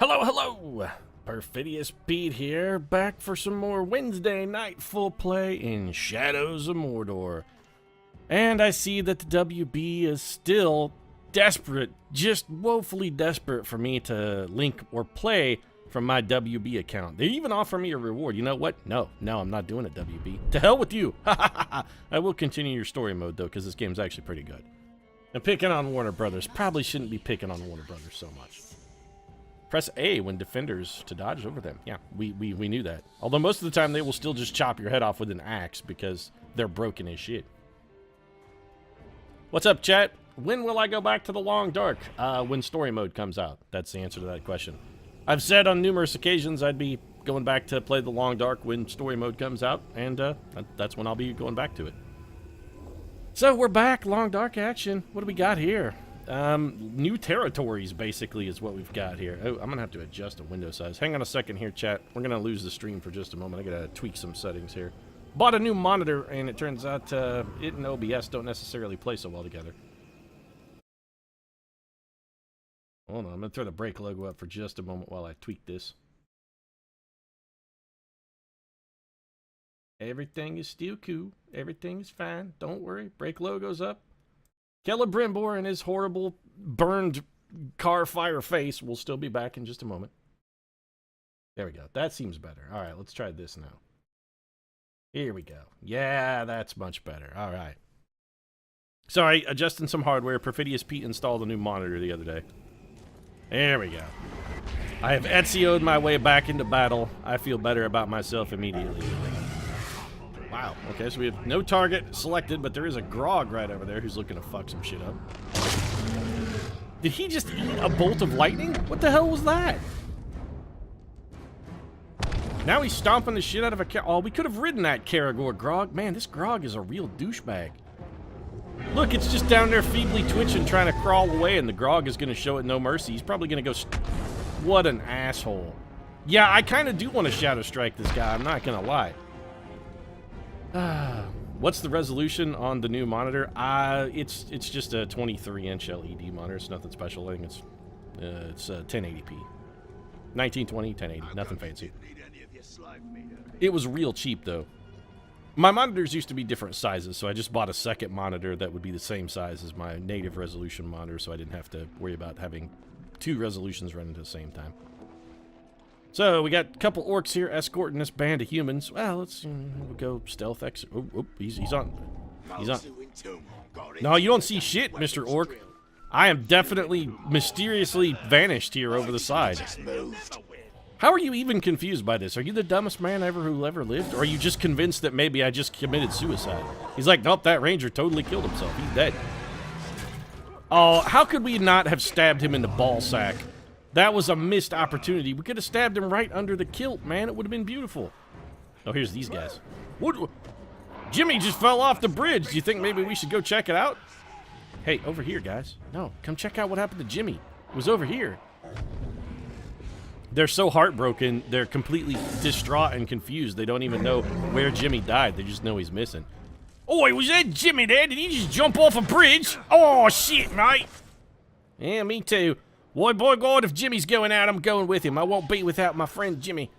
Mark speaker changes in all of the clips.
Speaker 1: Hello, hello! Perfidious Pete here, back for some more Wednesday night full play in Shadows of Mordor. And I see that the WB is still desperate, just woefully desperate for me to link or play from my WB account. They even offer me a reward. You know what? No, I'm not doing it, WB. To hell with you! I will continue your story mode, though, because this game's actually pretty good. And picking on Warner Brothers. Probably shouldn't be picking on Warner Brothers so much. Press A when defenders to dodge over them. Yeah, we knew that. Although most of the time they will still just chop your head off with an axe because they're broken as shit. What's up, chat? When will I go back to the Long Dark? When story mode comes out. That's the answer to that question. I've said on numerous occasions I'd be going back to play the Long Dark when story mode comes out, and that's when I'll be going back to it. So we're back, Long Dark action. What do we got here? New territories, basically, is what we've got here. Oh, I'm gonna have to adjust the window size. Hang on a second here, chat. We're gonna lose the stream for just a moment. I gotta tweak some settings here. Bought a new monitor, and it turns out it and OBS don't necessarily play so well together. Hold on, I'm gonna throw the brake logo up for just a moment while I tweak this. Everything is still cool. Everything is fine. Don't worry. Brake logo's up. Celebrimbor and his horrible, burned car fire face will still be back in just a moment. There we go. That seems better. All right, let's try this now. Here we go. Yeah, that's much better. All right. Sorry, adjusting some hardware. Perfidious Pete installed a new monitor the other day. There we go. I have Ezio'd my way back into battle. I feel better about myself immediately. Wow, okay, so we have no target selected, but there is a Grog right over there who's looking to fuck some shit up. Did he just eat a bolt of lightning? What the hell was that? Now he's stomping the shit out of a Oh, we could have ridden that Karagor Grog. Man, this Grog is a real douchebag. Look, it's just down there feebly twitching, trying to crawl away, and the Grog is going to show it no mercy. He's probably going to go... What an asshole. Yeah, I kind of do want to Shadow Strike this guy, I'm not going to lie. What's the resolution on the new monitor? It's just a 23-inch LED monitor. It's nothing special. I think it's 1080p. 1920, 1080. Nothing fancy. It was real cheap, though. My monitors used to be different sizes, so I just bought a second monitor that would be the same size as my native resolution monitor, so I didn't have to worry about having two resolutions running at the same time. So, we got a couple orcs here escorting this band of humans. Well, let's we'll go stealth exit. Oh, he's on. He's on. No, you don't see shit, Mr. Orc. I am definitely mysteriously vanished here over the side. How are you even confused by this? Are you the dumbest man who ever lived? Or are you just convinced that maybe I just committed suicide? He's like, nope, that ranger totally killed himself. He's dead. Oh, how could we not have stabbed him in the ball sack? That was a missed opportunity. We could have stabbed him right under the kilt, man. It would have been beautiful. Oh, here's these guys. What? Jimmy just fell off the bridge. Do you think maybe we should go check it out? Hey, over here, guys. No, come check out what happened to Jimmy. It was over here. They're so heartbroken. They're completely distraught and confused. They don't even know where Jimmy died. They just know he's missing. Oh, was that Jimmy there? Did he just jump off a bridge? Oh, shit, mate. Yeah, me too. Boy, God, if Jimmy's going out, I'm going with him. I won't be without my friend Jimmy.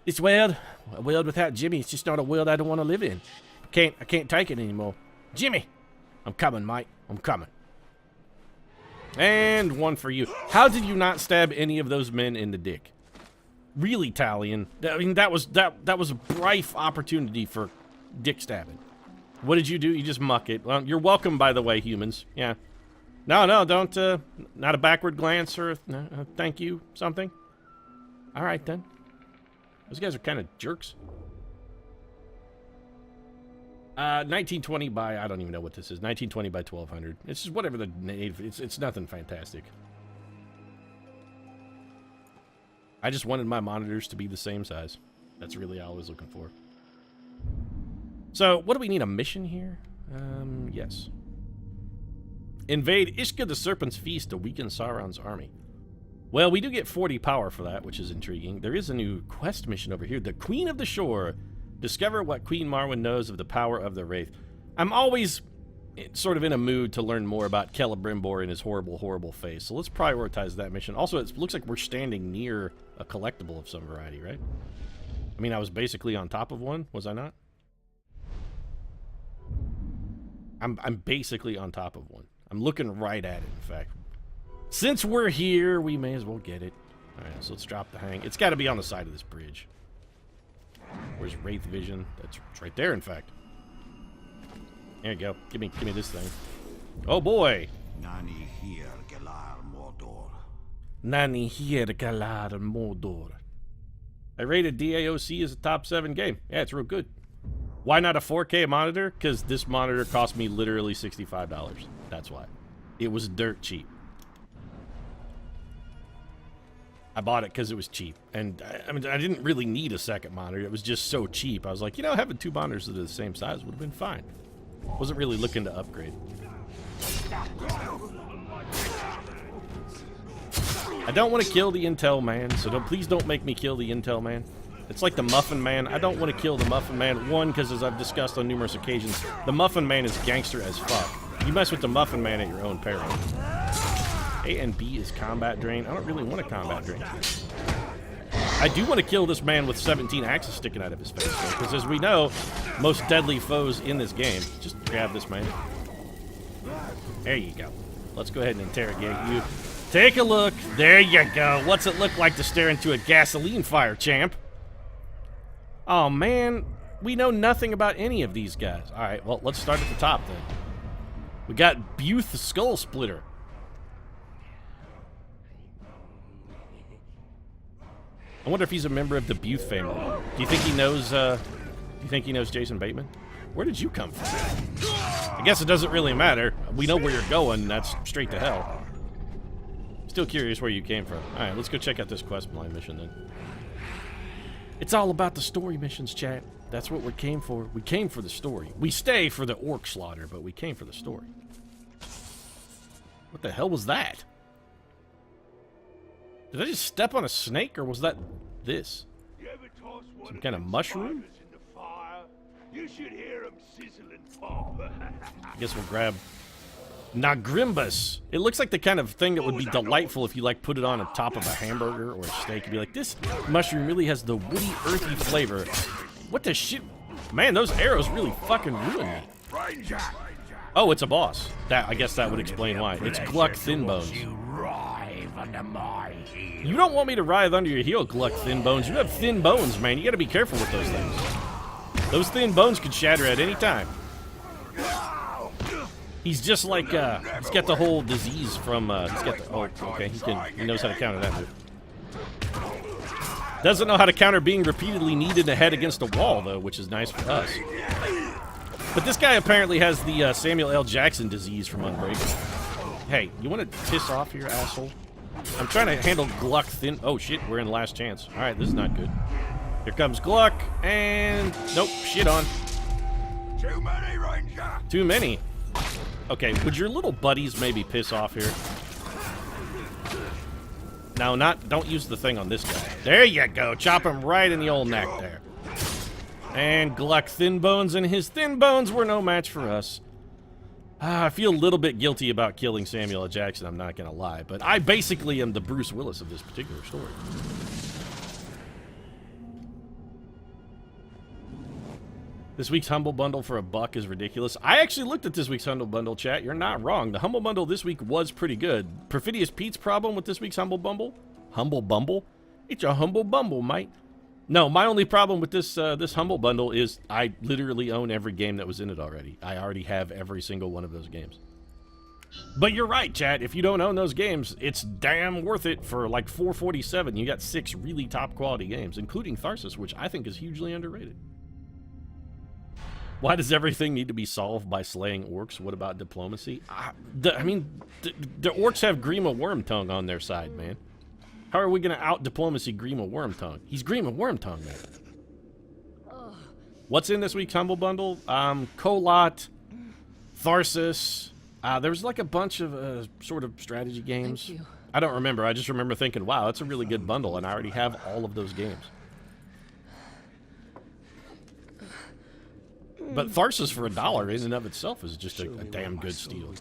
Speaker 1: This world, a world without Jimmy, it's just not a world I don't want to live in. I can't take it anymore. Jimmy! I'm coming, mate. I'm coming. And one for you. How did you not stab any of those men in the dick? Really, Talion? I mean, that was a brief opportunity for dick stabbing. What did you do? You just muck it. Well, you're welcome, by the way, humans. Yeah. No, don't, not a backward glance or a thank you, something. All right, then. Those guys are kind of jerks. 1920 by, I don't even know what this is. 1920 by 1200. It's just whatever the native, it's nothing fantastic. I just wanted my monitors to be the same size. That's really all I was looking for. So, what do we need, a mission here? Yes. Invade Ishka the Serpent's Feast to weaken Sauron's army. Well, we do get 40 power for that, which is intriguing. There is a new quest mission over here. The Queen of the Shore. Discover what Queen Marwen knows of the power of the Wraith. I'm always sort of in a mood to learn more about Celebrimbor and his horrible, horrible face. So let's prioritize that mission. Also, it looks like we're standing near a collectible of some variety, right? I mean, I was basically on top of one, was I not? I'm basically on top of one. I'm looking right at it, in fact. Since we're here, we may as well get it. Alright, so let's drop the hang. It's got to be on the side of this bridge. Where's Wraith Vision? It's right there, in fact. There you go. Give me this thing. Oh boy!
Speaker 2: Nani here, Galar Mordor.
Speaker 1: Nani here, Galar Mordor. I rated DAOC as a top 7 game. Yeah, it's real good. Why not a 4K monitor? Because this monitor cost me literally $65. That's why. It was dirt cheap. I bought it because it was cheap. And, I mean, I didn't really need a second monitor. It was just so cheap. I was like, you know, having 2 monitors that are the same size would have been fine. Wasn't really looking to upgrade. I don't want to kill the Intel Man, so please don't make me kill the Intel Man. It's like the Muffin Man. I don't want to kill the Muffin Man. One, because as I've discussed on numerous occasions, the Muffin Man is gangster as fuck. You mess with the Muffin Man at your own peril. A and B is combat drain. I don't really want a combat drain. I do want to kill this man with 17 axes sticking out of his face, because as we know, most deadly foes in this game. Just grab this man. There you go. Let's go ahead and interrogate you. Take a look. There you go. What's it look like to stare into a gasoline fire, champ? Oh, man. We know nothing about any of these guys. All right, well, let's start at the top, then. We got Buth the Skull Splitter. I wonder if he's a member of the Buth family. Do you think he knows Jason Bateman? Where did you come from? I guess it doesn't really matter. We know where you're going, and that's straight to hell. Still curious where you came from. Alright, let's go check out this quest line mission then. It's all about the story missions, chat. That's what we came for. We came for the story. We stay for the orc slaughter, but we came for the story. What the hell was that? Did I just step on a snake, or was that this? Some kind of mushroom?
Speaker 3: You should hear 'em sizzling pop.
Speaker 1: I guess we'll grab Nagrimbus. It looks like the kind of thing that would be delightful if you like put it on top of a hamburger or a steak. You'd be like, this mushroom really has the woody, earthy flavor. What the shit? Man, those arrows really fucking ruined me. Oh, it's a boss. I guess that would explain why. It's Gluck Thinbones. You don't want me to writhe under your heel, Gluck Thinbones. You have thin bones, man. You gotta be careful with those things. Those thin bones could shatter at any time. He's just like, he's got the whole disease from, he's got the, oh, okay, he knows how to counter that move. Doesn't know how to counter being repeatedly kneed in the head against a wall, though, which is nice for us. But this guy apparently has the Samuel L. Jackson disease from Unbreakable. Hey, you want to piss off here, asshole? I'm trying to handle Gluck Thin... Oh, shit, we're in last chance. All right, this is not good. Here comes Gluck, and... Nope, shit on.
Speaker 2: Too many, Ranger!
Speaker 1: Too many. Okay, would your little buddies maybe piss off here? No, don't use the thing on this guy. There you go, chop him right in the old neck there. And Gluck Thinbones, and his thin bones were no match for us. I feel a little bit guilty about killing Samuel L. Jackson, I'm not gonna lie, but I basically am the Bruce Willis of this particular story. This week's Humble Bundle for $1 is ridiculous. I actually looked at this week's Humble Bundle, chat. You're not wrong. The Humble Bundle this week was pretty good. Perfidious Pete's problem with this week's Humble Bumble? Humble Bumble? It's a Humble Bumble, mate. No, my only problem with this this Humble Bundle is I literally own every game that was in it already. I already have every single one of those games. But you're right, chat. If you don't own those games, it's damn worth it for like $4.47. You got 6 really top quality games, including Tharsis, which I think is hugely underrated. Why does everything need to be solved by slaying orcs? What about diplomacy? I mean, the orcs have Grima Wormtongue on their side, man. How are we going to out-diplomacy Grima Wormtongue? He's Grima Wormtongue, man. What's in this week's Humble Bundle? Kolot, Tharsis. There was like a bunch of sort of strategy games.
Speaker 4: Thank you.
Speaker 1: I don't remember. I just remember thinking, wow, that's a really good bundle, and I already have all of those games. But Tharsis for $1 in and of itself is just a damn good steal.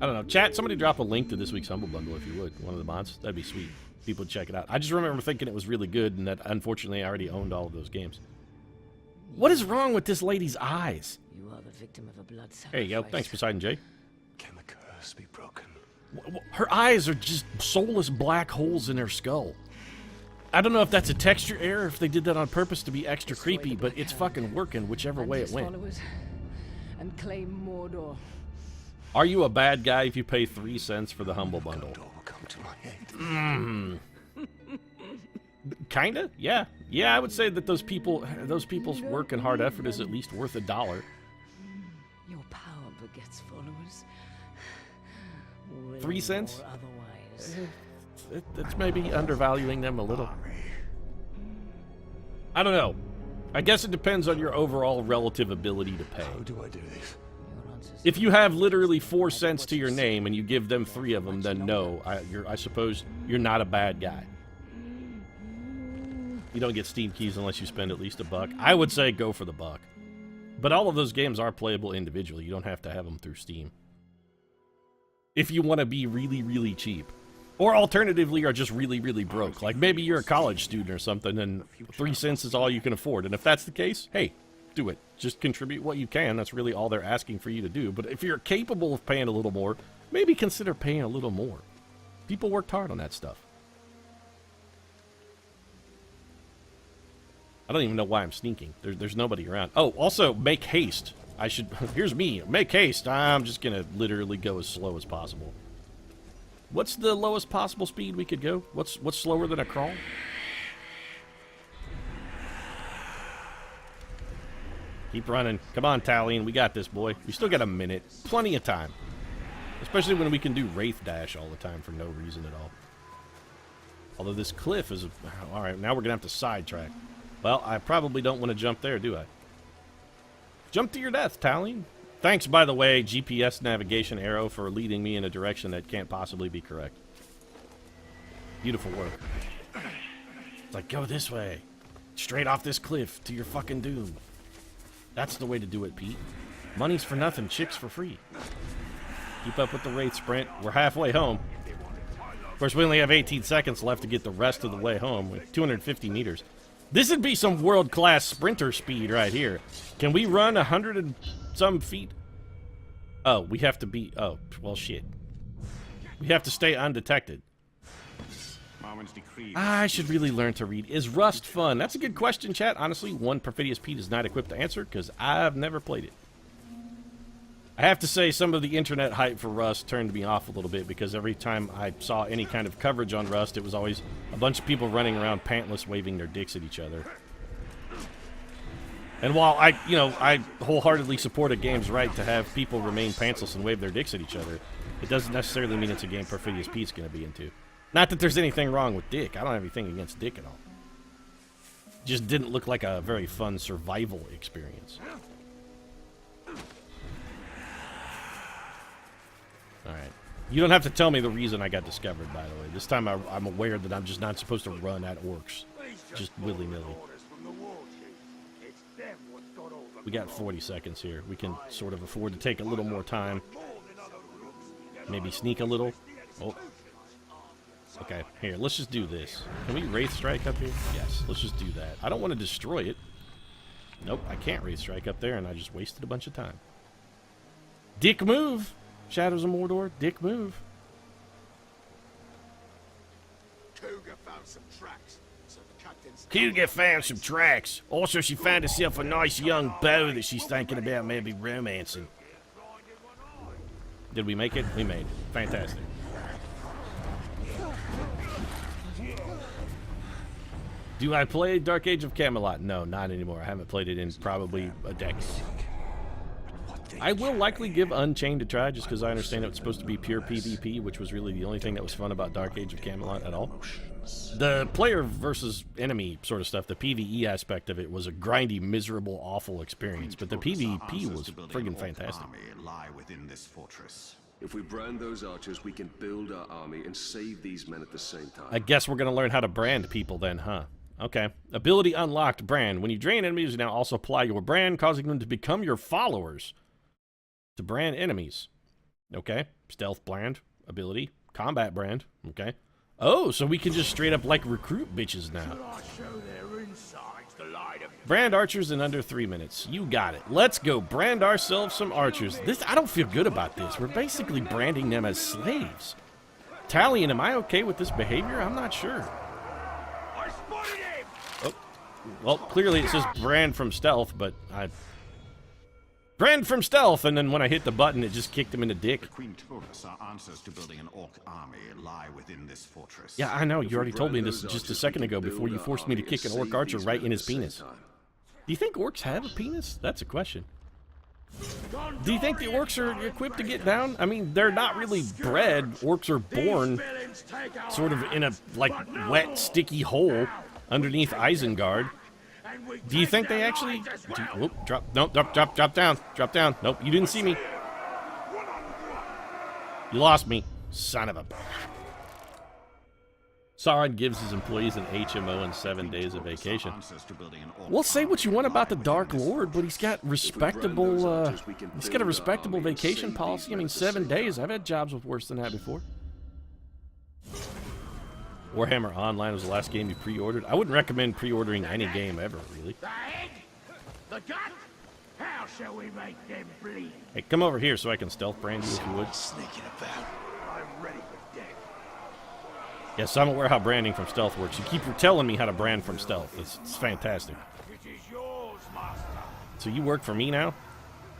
Speaker 1: I don't know. Chat, somebody drop a link to this week's Humble Bundle if you would. One of the mods. That'd be sweet. People would check it out. I just remember thinking it was really good and that, unfortunately, I already owned all of those games. What is wrong with this lady's eyes?
Speaker 4: You are the victim of a blood sacrifice.
Speaker 1: There you go. Thanks, Poseidon J.
Speaker 5: Can the curse be broken?
Speaker 1: Her eyes are just soulless black holes in her skull. I don't know if that's a texture error, if they did that on purpose to be extra creepy, but it's fucking working whichever way it went.
Speaker 4: And claim Mordor.
Speaker 1: Are you a bad guy if you pay 3 cents for the Humble Bundle?
Speaker 5: Mordor will come to my aid.
Speaker 1: Kinda, yeah. Yeah, I would say that those people's work and hard effort is at least worth $1.
Speaker 4: Your power begets followers.
Speaker 1: 3 cents?
Speaker 4: Or otherwise.
Speaker 1: That's maybe undervaluing them a little. I don't know. I guess it depends on your overall relative ability to pay.
Speaker 5: How do I do this?
Speaker 1: If you have literally 4 cents to your name and you give them 3 of them, then no, I suppose you're not a bad guy. You don't get Steam keys unless you spend at least $1. I would say go for the $1. But all of those games are playable individually. You don't have to have them through Steam. If you want to be really, really cheap. Or alternatively, are just really, really broke. Like maybe you're a college student or something and 3 cents is all you can afford. And if that's the case, hey, do it. Just contribute what you can. That's really all they're asking for you to do. But if you're capable of paying a little more, maybe consider paying a little more. People worked hard on that stuff. I don't even know why I'm sneaking. There's nobody around. Oh, also, make haste. I should... Here's me. Make haste. I'm just going to literally go as slow as possible. What's the lowest possible speed we could go? What's slower than a crawl? Keep running. Come on, Talion. We got this, boy. We still got a minute. Plenty of time. Especially when we can do Wraith Dash all the time for no reason at all. Although this cliff is... Alright, now we're going to have to sidetrack. Well, I probably don't want to jump there, do I? Jump to your death, Talion. Thanks, by the way, GPS navigation arrow, for leading me in a direction that can't possibly be correct. Beautiful work. It's like, go this way. Straight off this cliff to your fucking doom. That's the way to do it, Pete. Money's for nothing, chicks for free. Keep up with the Wraith sprint. We're halfway home. Of course, we only have 18 seconds left to get the rest of the way home. With 250 meters. This would be some world-class sprinter speed right here. Can we run 100 and some feet? Oh, we have to be... Oh, well, shit. We have to stay undetected. I should really learn to read. Is Rust fun? That's a good question, chat. Honestly, one Perfidious Pete is not equipped to answer because I've never played it. I have to say some of the internet hype for Rust turned me off a little bit because every time I saw any kind of coverage on Rust, it was always a bunch of people running around pantless waving their dicks at each other. And while I wholeheartedly support a game's right to have people remain pantsless and wave their dicks at each other, it doesn't necessarily mean it's a game Perfidious Pete's going to be into. Not that there's anything wrong with dick. I don't have anything against dick at all. Just didn't look like a very fun survival experience. Alright. You don't have to tell me the reason I got discovered, by the way. This time I'm aware that I'm just not supposed to run at orcs. Just willy-nilly. We got 40 seconds here. We can sort of afford to take a little more time. Maybe sneak a little. Oh. Okay, here, let's just do this. Can we Wraith Strike up here? Yes, let's just do that. I don't want to destroy it. Nope, I can't Wraith Strike up there, and I just wasted a bunch of time. Dick move! Shadows of Mordor, dick move.
Speaker 2: Cougar found some tracks. So the captain's...
Speaker 1: Cougar found some tracks. Also, she found herself a nice young beau that she's thinking about maybe romancing. Did we make it? We made it. Fantastic. Do I play Dark Age of Camelot? No, not anymore. I haven't played it in probably a decade. I will likely give Unchained a try just because I understand it's supposed to be pure PvP, which was really the only thing that was fun about Dark Age of Camelot at all. The player versus enemy sort of stuff, the PvE aspect of it was a grindy, miserable, awful experience, but the PvP was friggin' fantastic.
Speaker 6: If we brand those archers, we can build our army and save these men at the same time.
Speaker 1: I guess we're going to learn how to brand people then, huh? Okay. Ability unlocked, brand. When you drain enemies, you now also apply your brand, causing them to become your followers. To brand enemies. Okay. Stealth brand. Ability. Combat brand. Okay. Oh, so we can just straight up, like, recruit bitches now. Brand archers in under 3 minutes. You got it. Let's go brand ourselves some archers. I don't feel good about this. We're basically branding them as slaves. Talion, am I okay with this behavior? I'm not sure. Oh, well, clearly it says brand from stealth, but I... Brand from stealth, and then when I hit the button, it just kicked him in the dick.
Speaker 6: The Queen told us our answers to building an orc army lie within this fortress.
Speaker 1: Yeah, I know. You already told me this just a second ago before you forced me to kick an orc archer right in his penis. Do you think orcs have a penis? That's a question. Do you think the orcs are equipped to get down? I mean, they're not really bred. Orcs are born sort of in a, like, wet, sticky hole underneath Isengard. Do you think they actually... drop down. Drop down. Nope, you didn't see me. You lost me. Son of a... Sauron gives his employees an HMO and 7 days of vacation. Well, say what you want about the Dark Lord, but he's got respectable, he's got a respectable vacation policy. I mean, 7 days. I've had jobs with worse than that before. Warhammer Online was the last game you pre-ordered. I wouldn't recommend pre-ordering any game ever, really.
Speaker 3: The head? The gut? How shall we make them bleed?
Speaker 1: Hey, come over here so I can stealth brand you if you would.
Speaker 5: Sneaking about.
Speaker 3: I'm ready for death.
Speaker 1: Yes, I'm aware how branding from stealth works. You keep telling me how to brand from stealth. It's fantastic.
Speaker 3: It is yours, master.
Speaker 1: So you work for me now?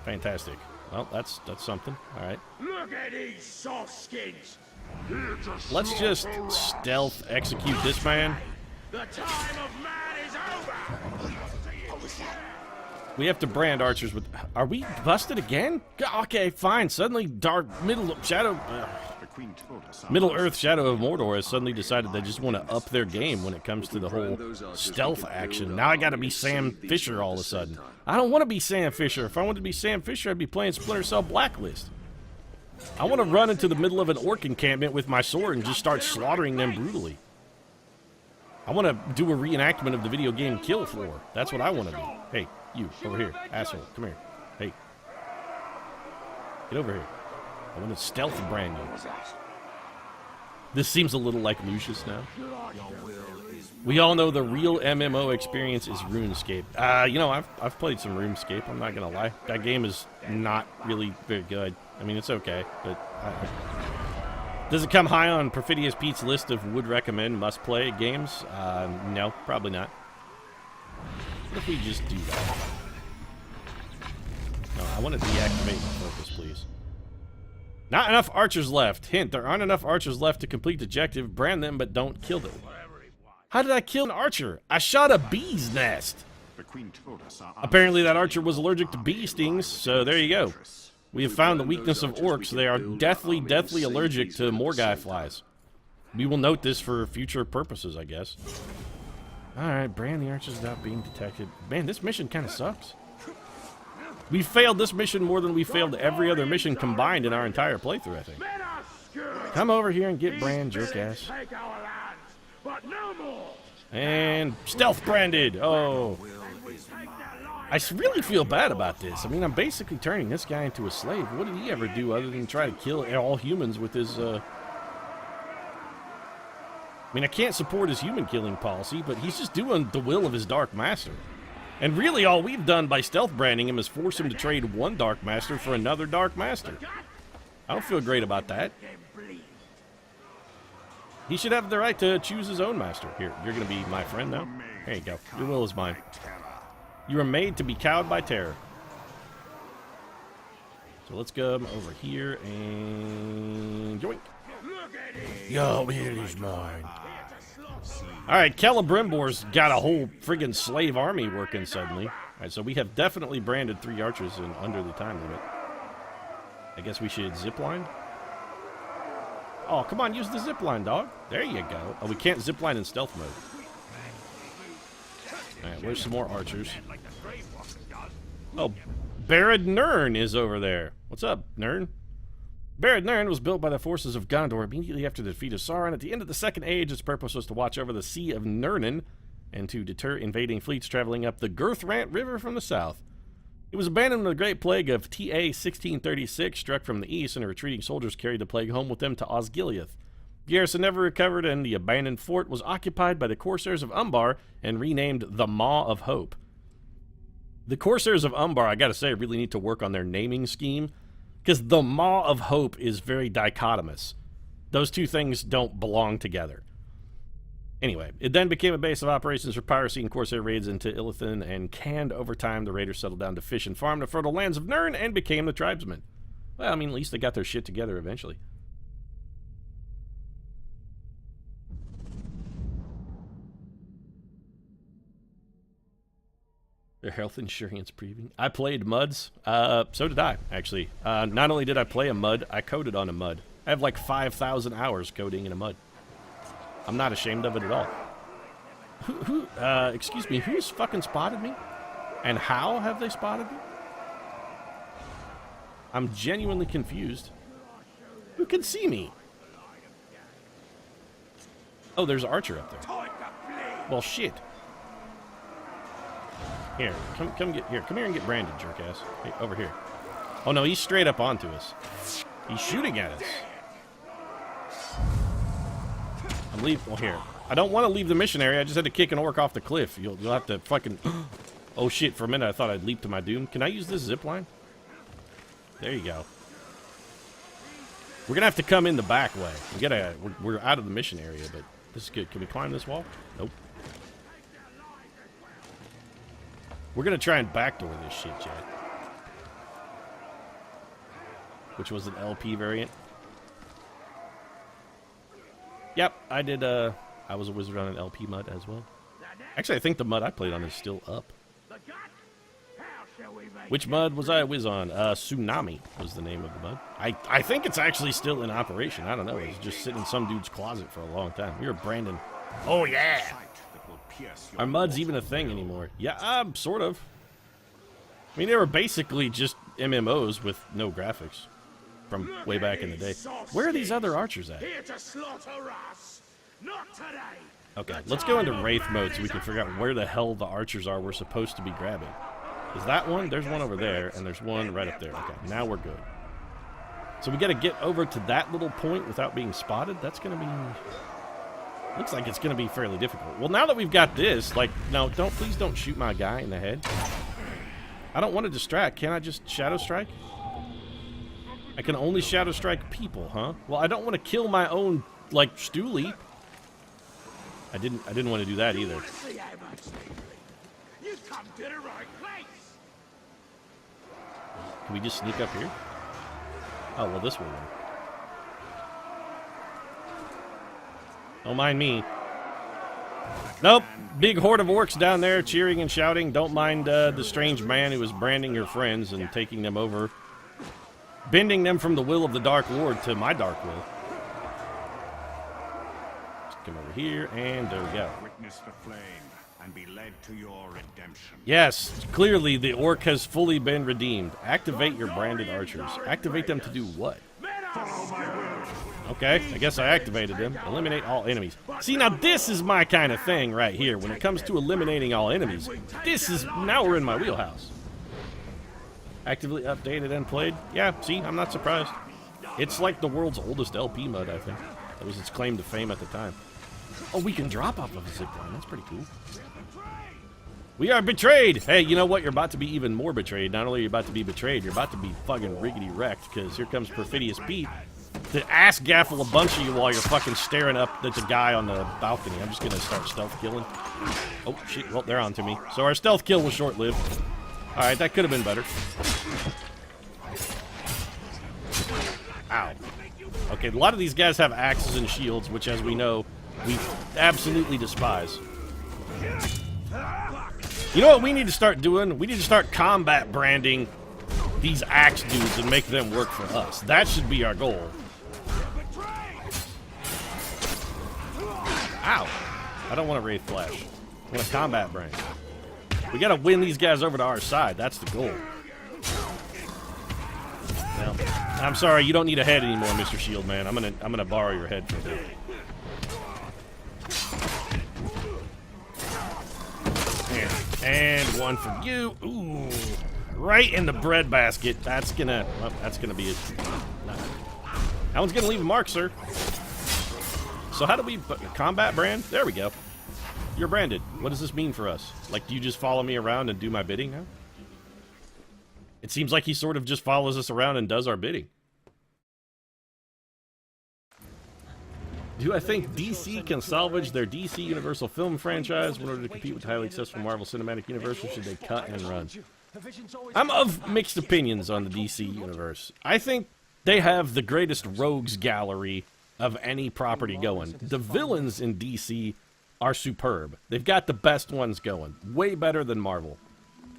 Speaker 1: Fantastic. Well, that's something. All right.
Speaker 3: Look at these soft skins.
Speaker 1: Let's just stealth execute this man.
Speaker 3: The time of man is over.
Speaker 1: We have to brand archers with... Are we busted again? Okay, fine. Suddenly, Middle Earth Shadow of Mordor has suddenly decided they just want to up their game when it comes to the whole stealth action. Now I gotta be Sam Fisher all of a sudden. I don't want to be Sam Fisher. If I wanted to be Sam Fisher, I'd be playing Splinter Cell Blacklist. I want to run into the middle of an orc encampment with my sword and just start slaughtering them brutally. I want to do a reenactment of the video game Kill Floor. That's what I want to do. Hey, you, over here. Asshole, come here. Hey. Get over here. I want to stealth brand you. This seems a little like Lucius now. We all know the real MMO experience is RuneScape. You know, I've played some RuneScape, I'm not going to lie. That game is not really very good. I mean, it's okay, but... Does it come high on Perfidious Pete's list of would recommend must-play games? No, probably not. What if we just do that? No, I want to deactivate my focus, please. Not enough archers left. Hint, there aren't enough archers left to complete the objective. Brand them, but don't kill them. How did I kill an archer? I shot a bee's nest. Apparently that archer was allergic to bee stings, so there you go. We have found the weakness of orcs. They are deathly allergic to Morgai flies. We will note this for future purposes, I guess. Alright, brand the archers without being detected. Man, this mission kind of sucks. We failed this mission more than we failed every other mission combined in our entire playthrough, I think. Come over here and get brand, jerk ass. And stealth branded! Oh. I really feel bad about this. I mean, I'm basically turning this guy into a slave. What did he ever do other than try to kill all humans with his, I mean, I can't support his human killing policy, but he's just doing the will of his Dark Master. And really all we've done by stealth branding him is force him to trade one Dark Master for another Dark Master. I don't feel great about that. He should have the right to choose his own master. Here, you're going to be my friend now. There you go. Your will is mine. You are made to be cowed by terror. So let's go over here and joink. Your will is mine. Alright, Celebrimbor's got a whole friggin' slave army working suddenly. Alright, so we have definitely branded 3 archers in under the time limit. I guess we should zipline. Oh, come on, use the zipline, dog. There you go. Oh, we can't zipline in stealth mode. Alright, where's some more archers? Oh, Barad Nern is over there. What's up, Nern? Barad Nern was built by the forces of Gondor immediately after the defeat of Sauron. At the end of the Second Age, its purpose was to watch over the Sea of Nirnen and to deter invading fleets traveling up the Gurthrant River from the south. It was abandoned when the Great Plague of TA 1636 struck from the east, and the retreating soldiers carried the plague home with them to Osgiliath. The garrison never recovered, and the abandoned fort was occupied by the Corsairs of Umbar and renamed the Maw of Hope. The Corsairs of Umbar, I gotta say, really need to work on their naming scheme, because the Maw of Hope is very dichotomous. Those two things don't belong together. Anyway, it then became a base of operations for piracy and corsair raids into Illithin, and canned over time, the raiders settled down to fish and farm the fertile lands of Nirn and became the tribesmen. Well, I mean, at least they got their shit together eventually. Their health insurance premium. I played MUDs. So did I, actually. Not only did I play a MUD, I coded on a MUD. I have like 5,000 hours coding in a MUD. I'm not ashamed of it at all. Excuse me, who's fucking spotted me? And how have they spotted me? I'm genuinely confused. Who can see me? Oh, there's Archer up there. Well, shit. Here, come here and get branded, jerk-ass. Hey, over here. Oh no, he's straight up onto us. He's shooting at us. I'm leaving. Well, here. I don't want to leave the mission area. I just had to kick an orc off the cliff. You'll have to fucking. Oh shit! For a minute, I thought I'd leap to my doom. Can I use this zip line? There you go. We're gonna have to come in the back way. We're out of the mission area, but this is good. Can we climb this wall? Nope. We're gonna try and backdoor this shit, Chad. Which was an LP variant. Yep, I did, I was a wizard on an LP MUD as well. Actually, I think the MUD I played on is still up. Which MUD was I a whiz on? Tsunami was the name of the MUD. I think it's actually still in operation. I don't know. It was just sitting in some dude's closet for a long time. We were Brandon. Oh, yeah! Are MUDs even a thing anymore? Yeah, sort of. I mean, they were basically just MMOs with no graphics. From way back in the day. Where are these other archers at? Okay, let's go into Wraith mode so we can figure out where the hell the archers are we're supposed to be grabbing. Is that one? There's one over there, and there's one right up there. Okay, now we're good. So we gotta get over to that little point without being spotted? That's gonna be... Looks like it's gonna be fairly difficult. Well, now that we've got this, like, no, please don't shoot my guy in the head. I don't want to distract. Can't I just Shadow Strike? I can only Shadow Strike people, huh? Well, I don't want to kill my own, like, Stoolie. I didn't want to do that either. Can we just sneak up here? Oh, well, this will work. Don't mind me. Nope. Big horde of orcs down there cheering and shouting. Don't mind the strange man who was branding your friends and taking them over. Bending them from the will of the Dark Lord to my Dark Will. Just come over here, and there we go.
Speaker 6: Witness the flame and be led to your redemption.
Speaker 1: Yes, clearly the orc has fully been redeemed. Activate your branded archers. Activate them to do what? Okay, I guess I activated them. Eliminate all enemies. See, now this is my kind of thing right here. When it comes to eliminating all enemies, now we're in my wheelhouse. Actively updated and played? Yeah, see, I'm not surprised. It's like the world's oldest LP MUD, I think. That was its claim to fame at the time. Oh, we can drop off of a zipline. That's pretty cool. We are betrayed! Hey, you know what? You're about to be even more betrayed. Not only are you about to be betrayed, you're about to be fucking riggedy wrecked, because here comes Perfidious Pete to ass gaffle a bunch of you while you're fucking staring up at the guy on the balcony. I'm just gonna start stealth killing. Oh, shit. Well, they're on to me. So our stealth kill was short-lived. Alright, that could have been better. Ow. Okay, a lot of these guys have axes and shields, which, as we know, we absolutely despise. You know what we need to start doing? We need to start combat branding these axe dudes and make them work for us. That should be our goal. Ow. I don't want to Wraith Flash. I want to combat brand. We gotta win these guys over to our side. That's the goal. Now, I'm sorry, you don't need a head anymore, Mr. Shield Man. I'm gonna borrow your head for a bit. one for you. Ooh, right in the bread basket. That's gonna be it. That one's gonna leave a mark, sir. So how do we combat brand? There we go. You're branded. What does this mean for us? Like, do you just follow me around and do my bidding now? It seems like he sort of just follows us around and does our bidding. Do I think DC can salvage their DC Universal film franchise in order to compete with the highly successful Marvel Cinematic Universe, or should they cut and run? I'm of mixed opinions on the DC Universe. I think they have the greatest rogues gallery of any property going. The villains in DC are superb. They've got the best ones going. Way better than Marvel.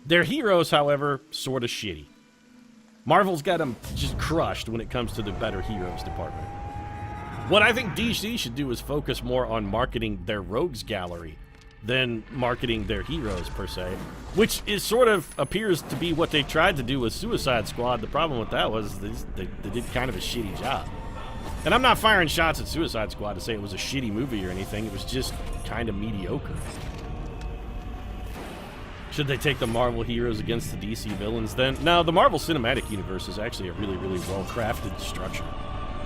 Speaker 1: Their heroes, however, sort of shitty. Marvel's got them just crushed when it comes to the better heroes department. What I think DC should do is focus more on marketing their rogues gallery than marketing their heroes, per se. Which is sort of appears to be what they tried to do with Suicide Squad. The problem with that was they did kind of a shitty job. And I'm not firing shots at Suicide Squad to say it was a shitty movie or anything. It was just kind of mediocre. Should they take the Marvel heroes against the DC villains then? No, the Marvel Cinematic Universe is actually a really, really well-crafted structure.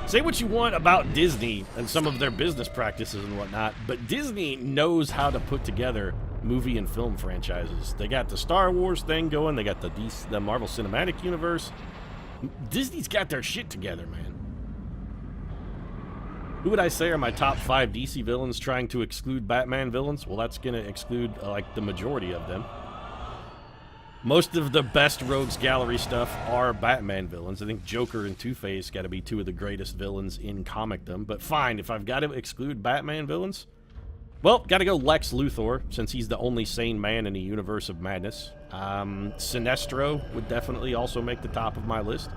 Speaker 1: Say what you want about Disney and some of their business practices and whatnot, but Disney knows how to put together movie and film franchises. They got the Star Wars thing going. They got the Marvel Cinematic Universe. Disney's got their shit together, man. Who would I say are my top 5 DC villains trying to exclude Batman villains? Well, that's going to exclude, like, the majority of them. Most of the best Rogues Gallery stuff are Batman villains. I think Joker and Two-Face got to be 2 of the greatest villains in comicdom. But fine, if I've got to exclude Batman villains, well, got to go Lex Luthor, since he's the only sane man in a universe of madness. Sinestro would definitely also make the top of my list.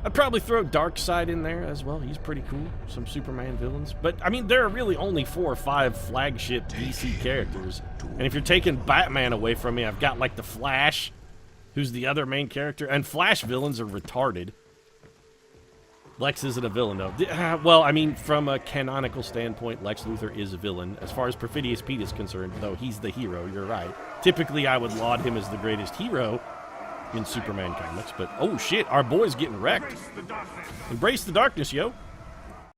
Speaker 1: I'd probably throw Darkseid in there as well. He's pretty cool. Some Superman villains. But, I mean, there are really only 4 or 5 flagship DC characters. And if you're taking Batman away from me, I've got, like, the Flash, who's the other main character. And Flash villains are retarded. Lex isn't a villain, though. Well, I mean, from a canonical standpoint, Lex Luthor is a villain. As far as Perfidious Pete is concerned, though, he's the hero. You're right. Typically, I would laud him as the greatest hero in Superman comics, but oh shit, our boy's getting wrecked. Embrace the darkness, yo.